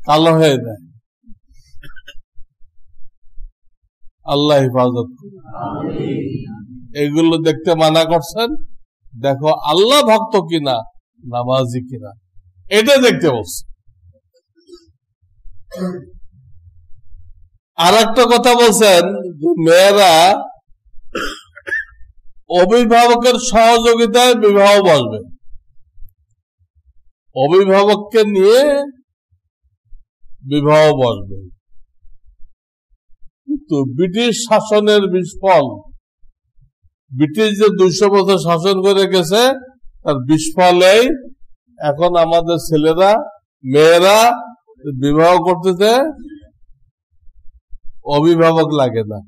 [SPEAKER 1] কালো হয়ে যায়। আল্লাহ হেফাজত। এগুলো দেখতে মানা করছেন, দেখো আল্লাহ ভক্ত কিনা, নামাজি কিনা, এটা দেখতে বলছে। আর একটা কথা বলছেন, মেয়েরা অভিভাবকের সহযোগিতায় বিবাহ বসবে, অভিভাবককে নিয়ে বিবাহ বসবে। কিন্তু ব্রিটিশ শাসনের বিস্ফল, ব্রিটিশ যে 200 বছর শাসন করে গেছে, তার বিস্ফলেই এখন আমাদের ছেলেরা মেয়েরা বিবাহ করতেছে, অভিভাবক লাগে না,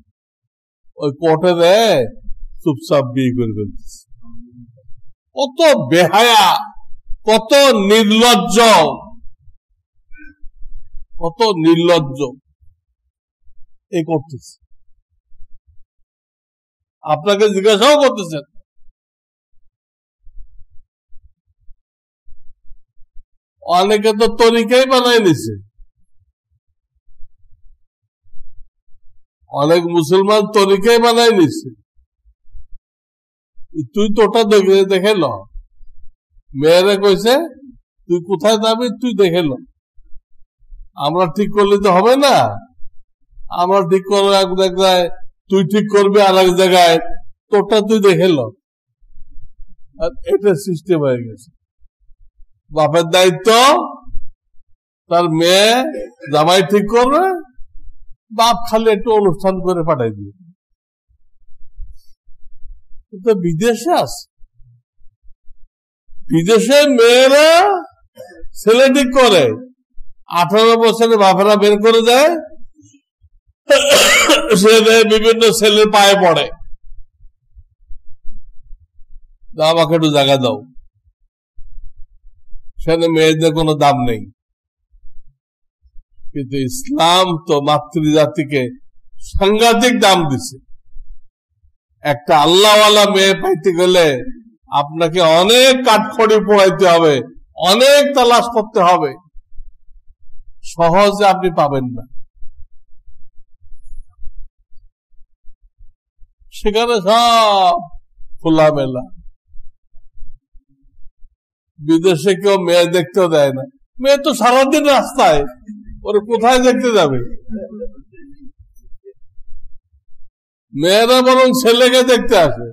[SPEAKER 1] ওই কোর্টে দেয় চুপচাপ বিয়ে করে ফেলতেছে। কত বেহায়া, কত নির্লজ্জ, কত নির্লজ্জ এই করতেছে। আপনাকে জিজ্ঞাসাও করতেছেন, অনেকে তো তরিকাই বানাই নিছে, অনেক মুসলমান তরিকাই বানাই নিছে। তুই তোটা দেখে ল, মেয়েরা কইছে তুই কোথায় যাবি তুই দেখে ল, আমরা ঠিক করলে তো হবে না। আমরা ঠিক করবো এক জায়গায়, তুই ঠিক করবি আর এক জায়গায়, তোরটা তুই দেখে ল। আর এটা সিস্টেম হয়ে গেছে। বাপের দায়িত্ব তার মেয়ে জামাই ঠিক করবে, বাপ খালি একটু অনুষ্ঠান করে পাঠাই দিবে। তো বিদেশে আছে, বিদেশে মেয়েরা ছেলে ঠিক করে, 18 বছরে বাপেরা বের করে দেয়, সে বিভিন্ন ছেলের পায়ে পড়ে। আমাকে একটু জায়গা দাও, সেখানে মেয়েদের কোনো দাম নেই। কিন্তু ইসলাম তো মাতৃজাতিকে সাংঘাতিক দাম দিছে। একটা আল্লাহওয়ালা মেয়ে পাইতে গেলে আপনাকে অনেক কাঠখড়ি পোড়াইতে হবে, অনেক তালাশ করতে হবে, সহজে আপনি পাবেন না। সেখানে সব খোলামেলা। বিদেশে কেউ মেয়ে দেখতেও দেয় না, মেয়ে তো সারাদিন রাস্তায়, ওরা কোথায় দেখতে যাবে? মেয়েরা বরং ছেলেকে দেখতে আসে।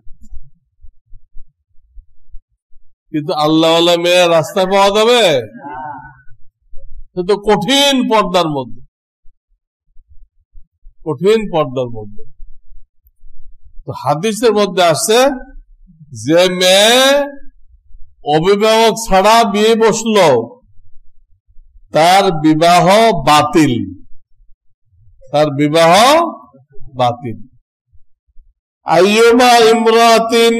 [SPEAKER 1] কিন্তু আল্লাহওয়ালা মেয়ে রাস্তায় পাওয়া যাবে? সে তো কঠিন পর্দার মধ্যে, কঠিন পর্দার মধ্যে। তো হাদিসের মধ্যে আসছে যে মেয়ে অভিভাবক ছাড়া বিয়ে বসলো তার বিবাহ বাতিল, তার বিবাহ বাতিল। আইয়ুমা ইমরাতিন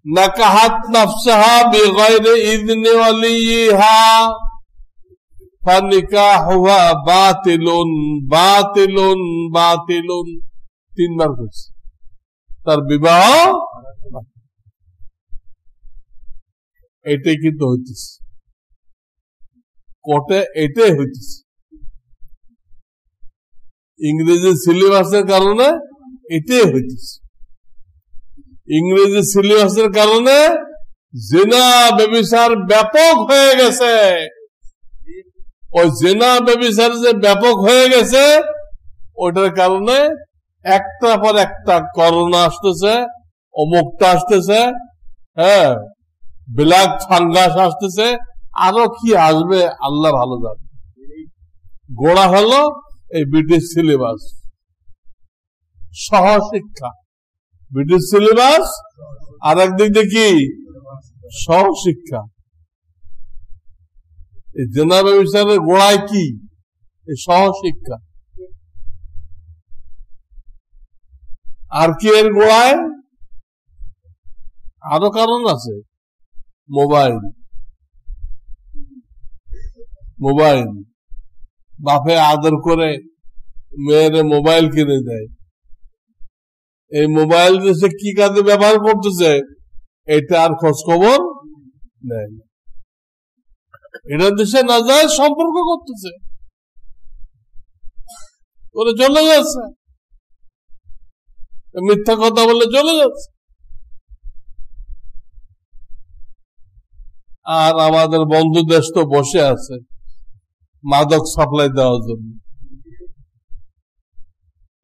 [SPEAKER 1] নাকাহাত নাফসাহা বিগাইরি ইযনি ওয়ালিহা ফানিকাহুহা বাতিলুন বাতিলুন বাতিলুন, তিনবার বলছে তার বিবাহ। এটাই কিন্তু হইতেছে কোর্টে, এটাই হইতেছে। ইংরেজি সিলেবাসের কারণে এটাই হইতেছে। ইংরেজি সিলেবাসের কারণে জিনা ব্যভিচার ব্যাপক হয়ে গেছে। ওই জিনা ব্যভিচার যে ব্যাপক হয়ে গেছে, ওইটার কারণে একটা পর একটা করোনা আসতেছে, অমুকটা আসতেছে, হ্যাঁ, ব্ল্যাক ফাঙ্গাস আসতেছে, আরো কি আসবে আল্লাহ ভালো জানে। গোড়া হলো এই ব্রিটিশ সিলেবাস, সহশিক্ষা। ব্রিটিশ সিলেবাস আর একদিক দিয়ে কি সহশিক্ষা। এই জিনা ব্যভিচারের গোড়ায় কি? এই সহশিক্ষা। আর কি এর গোড়ায়? আরো কারণ আছে। মোবাইল, মোবাইল বাপে আদর করে মেয়েরে মোবাইল কিনে দেয়। এই মোবাইল দেশে কি কাজে ব্যবহার করতেছে এটা আর খোঁজ খবর নেই। এটা দেশে না যায় সম্পর্ক করতেছে, ওরা চলে যাচ্ছে, মিথ্যা কথা বলে চলে যাচ্ছে। আর আমাদের বন্ধু দেশ তো বসে আছে মাদক সাপ্লাই দেওয়ার জন্য।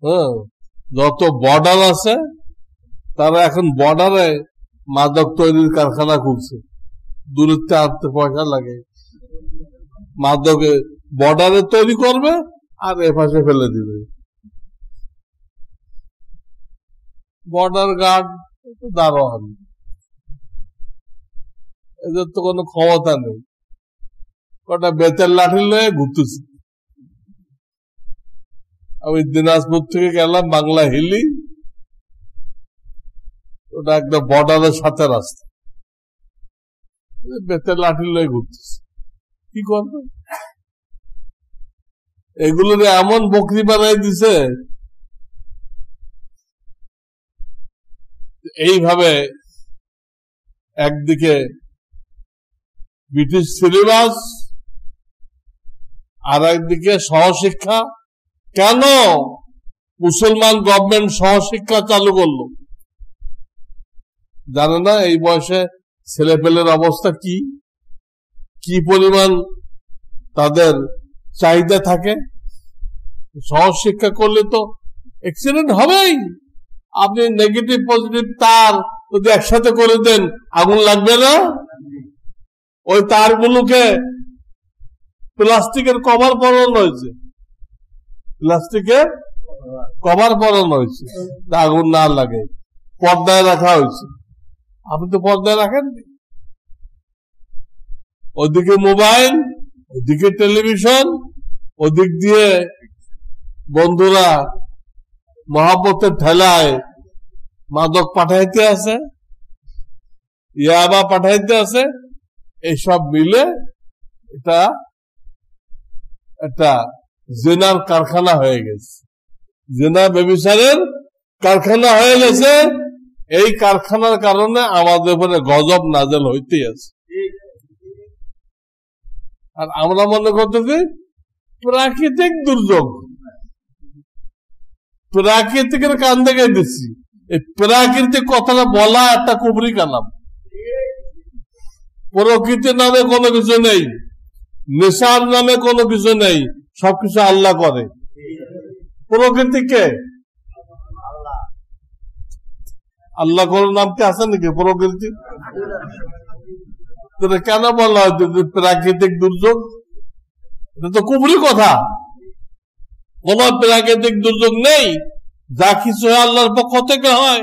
[SPEAKER 1] হ্যাঁ, যত বর্ডার আছে তারা এখন বর্ডারে মাদক তৈরির কারখানা খুলছে। দূরত্বে আনতে পয়সা লাগে, মাদকে বর্ডারে তৈরি করবে আর এ পাশে ফেলে দিবে। বর্ডার গার্ড দারোয়ান, এদের তো কোনো ক্ষমতা নেই, কটা বেতের লাঠি লয়ে ঘুরতেছে। আমি দিনাজপুর থেকে গেলাম বাংলা হিলি, ওটা একদম বর্ডারের সাথে রাস্তা, বেতের লাঠি লয়ে ঘুরতেছে। কি করবে? এগুলোর এমন বকরি বানাই দিছে, এইভাবে একদিকে ব্রিটিশ সিলেবাস আর একদিকে সহশিক্ষা। কেন মুসলমান গভর্নমেন্ট সহশিক্ষা চালু করলো? জানে না এই বয়সে ছেলেপেলের অবস্থা কি, কি পরিমাণ তাদের চাহিদা থাকে। সহশিক্ষা করলে তো অ্যাক্সিডেন্ট হবেই। আপনি নেগেটিভ পজিটিভ তার যদি একসাথে করে দেন, আগুন লাগবে না? ওই তারগুলোকে প্লাস্টিকের কভার পরানো হয়েছে, প্লাস্টিকের কভার পরানো হয়েছে, আগুন না লাগে, পর্দায় রাখা হয়েছে। আপনি তো পর্দায় রাখেন। ওদিকে মোবাইল, ওদিকে টেলিভিশন, ওদিক দিয়ে বন্ধুরা মহাব্বতের ঠেলায় মাদক পাঠাইতে আছে। ইয়াবা পাঠাইতে আছে, এইসব মিলে এটা একটা জিনার কারখানা হয়ে গেছে, জিনা ব্যভিচারের কারখানা হয়ে গেছে। এই কারখানার কারণে আমাদের উপরে গজব নাজেল হইতেই আছে। আর আমরা মনে করতেছি প্রাকৃতিক দুর্যোগ, প্রাকৃতিকের কান থেকে দিচ্ছি। এই প্রাকৃতিক কথাটা বলা একটা কুবরি কালাম। প্রকৃতির নামে কোনো কিছু নেই, নেশার নামে কোনো কিছু নেই, সবকিছু আল্লাহ করে। প্রকৃতিকে আল্লাহ কোন নাম কি আছে নাকি? প্রকৃতি কেন বলা হয় প্রাকৃতিক দুর্যোগ? এটা তো কুবরি কথা। কোন প্রাকৃতিক দুর্যোগ নেই, যা কিছু হয় আল্লাহর পক্ষ থেকে হয়।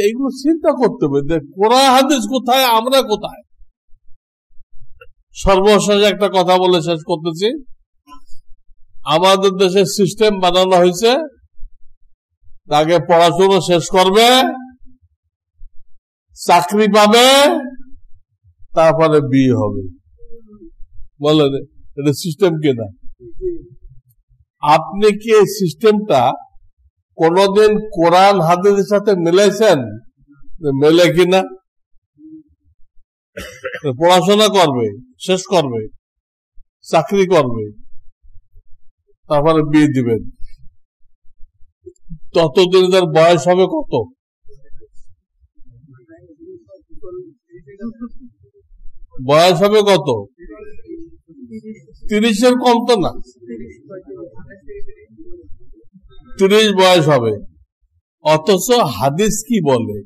[SPEAKER 1] এইগুলো চিন্তা করতে হবে যে কোরআন হাদিস কোথায়, আমরা কোথায়। সর্বশেষ একটা কথা বলে শেষ করতেছি। আমাদের দেশে সিস্টেম বানানো হয়েছে, আগে পড়াশোনা শেষ করবে, চাকরি পাবে, তারপরে বিয়ে হবে। বলেন এটা সিস্টেম কিনা? আপনি কি এই সিস্টেমটা কোনদিন কোরআন হাদিসের সাথে মিলাইছেন? মেলে কিনা? পড়াশোনা করবে, শেষ করবে, চাকরি করবে, তারপরে বিয়ে দিবেন। ততদিন তার বয়স হবে কত? বয়স হবে কত? 30-এর কম তো না, 30 বয়স হবে। অথচ হাদিস কি বলে?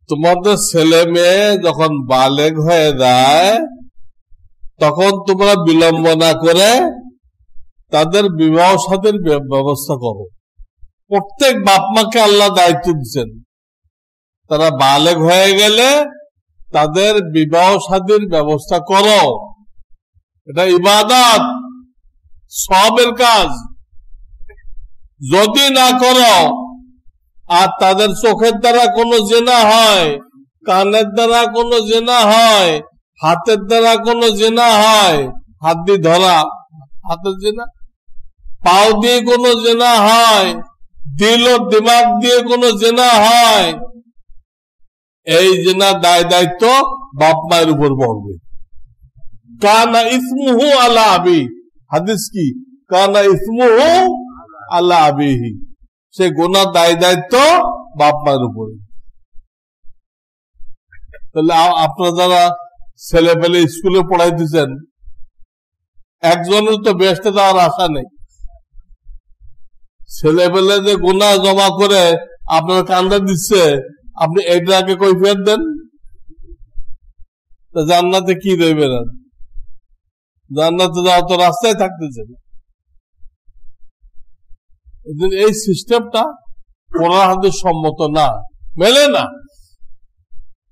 [SPEAKER 1] তোমাদের ছেলে মেয়ে যখন বালেগ হয়ে যায়, তখন তোমরা বিলম্ব না করে তাদের বিবাহ শাদীর ব্যবস্থা করো। প্রত্যেক বাপ মাকে আল্লাহ দায়িত্ব দিচ্ছেন, তারা বালেগ হয়ে গেলে তাদের বিবাহ শাদীর ব্যবস্থা করো। এটা ইবাদত, সবের কাজ। যদি না করো আর তাদের চোখের দ্বারা কোনো জিনা হয়, কানের দ্বারা কোনো জিনা হয়, হাতের দ্বারা কোনো জিনা হয়, হাত দিয়ে ধরা হাতের জিনা, পাও দিয়ে কোনো জিনা হয়, দিল ও দিমাগ দিয়ে কোনো জিনা হয়, এই জিনা দায় দায়িত্ব বাপ মায়ের উপর পড়বে। কানা ইসমুহু আলা আবি, হাদিস কি? কানা ইসমুহু আলা আবিহি, সে গুনাহ দায় দায়িত্ব বাপ মায়ের উপরে। তাহলে আপনারা যারা ছেলে পেলে স্কুলে পড়াইতেছেন, একজনের তো বেহেশতে যাওয়ার আশা নেই। ছেলে পেলে যে গুনাহ জমা করে আপনার কান্দা দিচ্ছে, আপনি এটাকে কৈফিয়ত দেন, জান্নাতে কি দেবেন? জান্নাতে যাওয়া তো রাস্তায় থাকতেছেন। এই সিস্টেমটা কোরআন হাদিস সম্মত না, মেলে না।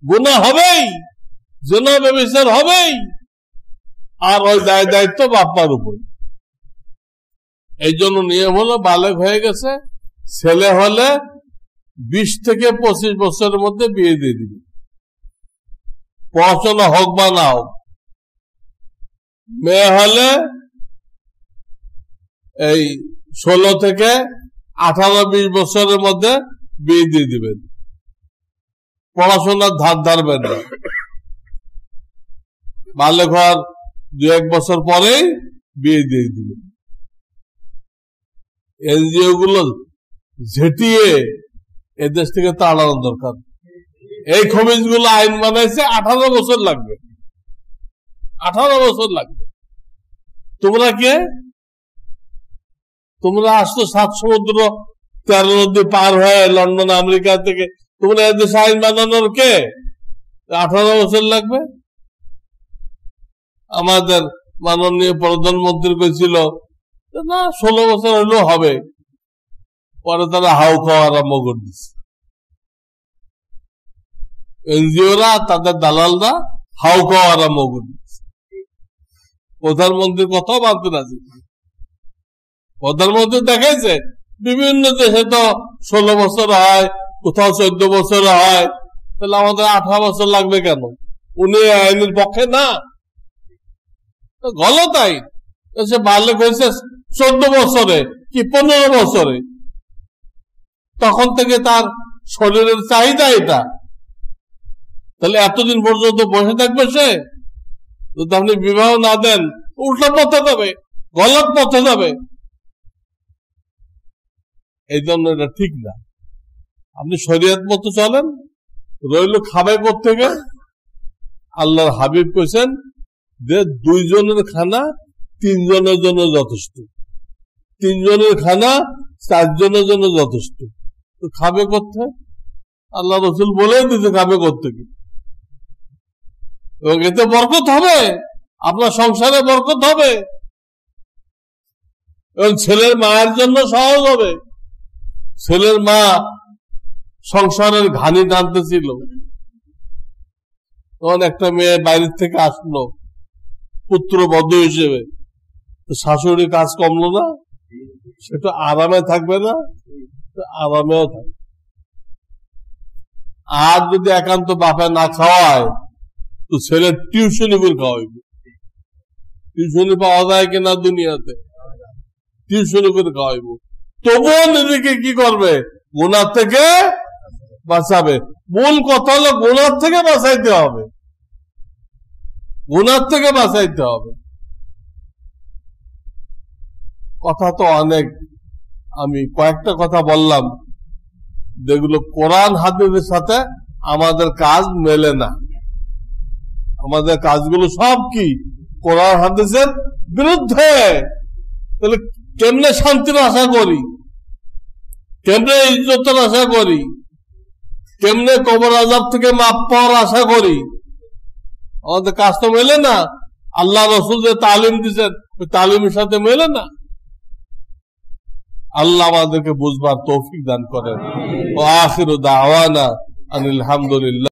[SPEAKER 1] গুনাহ হবেই, জিনা ব্যভিচার হবেই, আর ওই দায় দায়িত্ব বাপ্পার উপর। এই জন্য নিয়ম হলো, বালেগ হয়ে গেছে, ছেলে হলে 20 থেকে 25 বছরের মধ্যে বিয়ে দিয়ে দিবে, পড়াশোনা হোক বা না হোক। মেয়ে হলে এই 16 থেকে 18-20 বছরের মধ্যে বিয়ে দিয়ে দিবেন, পড়াশোনার ধার ধারবেন না। বালেগ হওয়ার 2-1 বছর পরেই বিয়ে দিয়ে দিবেন। এনজিও গুলো ঝেঁটিয়ে এদেশ থেকে তাড়ানো দরকার। এই খবিজ গুলো আইন বানাইছে, 18 বছর লাগবে, 18 বছর লাগবে। তোমরা কে? তোমরা আসতো 7 সমুদ্র 13 নদী পার হয়ে লন্ডন আমেরিকা থেকে, তোমরা এদেশে আইন বানানোর কে? 18 বছর লাগবে। আমাদের মাননীয় প্রধানমন্ত্রী কইছিল না 16 বছর হলেও হবে, পরে তারা হাউ খাওয়া আরম্ভ করে দিচ্ছে। এনজিওরা, তাদের দালালরা হাউ খাওয়া আরম্ভ করে দিচ্ছে। প্রধানমন্ত্রীর কথাও মানতে রাজি। প্রধানমন্ত্রী দেখাইছে বিভিন্ন দেশে তো 16 বছর হয়, কোথাও 14 বছরে হয়, তাহলে আমাদের 18 বছর লাগবে কেন? উনি আইনের পক্ষে না, গলত আইন। সে বালেক হয়েছে 14 বছরে কি 15 বছরে, তখন থেকে তার শরীরের চাহিদা এটা। তাহলে এতদিন পর্যন্ত বসে থাকবে সে? যদি আপনি বিবাহ না দেন, উল্টা পথে যাবে, গলত পথে যাবে। এই জন্য এটা ঠিক না। আপনি শরীয়ত মতো চলেন। রইল খাবে কোত্থেকে? আল্লাহর হাবিব কইছেন যে 2 জনের খানা 3 জনের জন্য যথেষ্ট, 3 জনের খানা 4 জনের জন্য যথেষ্ট। তো খাবে কোত্থেকে? আল্লাহ রসুল বলেই দিতে খাবে কোত্থেকে। এবং এতে বরকত হবে, আপনার সংসারে বরকত হবে, এবং ছেলের মায়ের জন্য সহজ হবে। ছেলের মা সংসারের ঘানি টানতেছিল, তখন একটা মেয়ে বাইরের থেকে আসলো পুত্রবধূ হিসেবে, তো শাশুড়ি কাজ কমলো না? সেটা আরামে থাকবে না? আরামেও থাকবে। আর যদি একান্ত বাপে না খাওয়ায়, তো ছেলের টিউশনি করে খাওয়াইবে। টিউশনি পাওয়া যায় কিনা দুনিয়াতে? টিউশনি করে খাওয়াইব। তবুও নিজেকে কি করবে? গুনার থেকে বাঁচাবে। মূল কথা হলো গুনার থেকে বাঁচাইতে হবে, গুনার থেকে বাঁচাইতে হবে। কথা তো অনেক, আমি কয়েকটা কথা বললাম যেগুলো কোরআন হাদিসের সাথে আমাদের কাজ মেলে না। আমাদের কাজগুলো সব কি কোরআন হাদিসের বিরুদ্ধে। তাহলে কেমনে শান্তির আশা করি, কেমনে ইজ্জতের আশা করি, কেমনে কবর আযাব থেকে মাপ পাওয়ার আশা করি? আমাদের কাজ তো মেলে না। আল্লাহ রসুল যে তালিম দিচ্ছেন, ওই তালিমের সাথে মেলে না। আল্লাহ আমাদেরকে বুঝবার তৌফিক দান করেন। ওয়া আখিরু দাওয়ানা আনিল হামদুলিল্লাহ।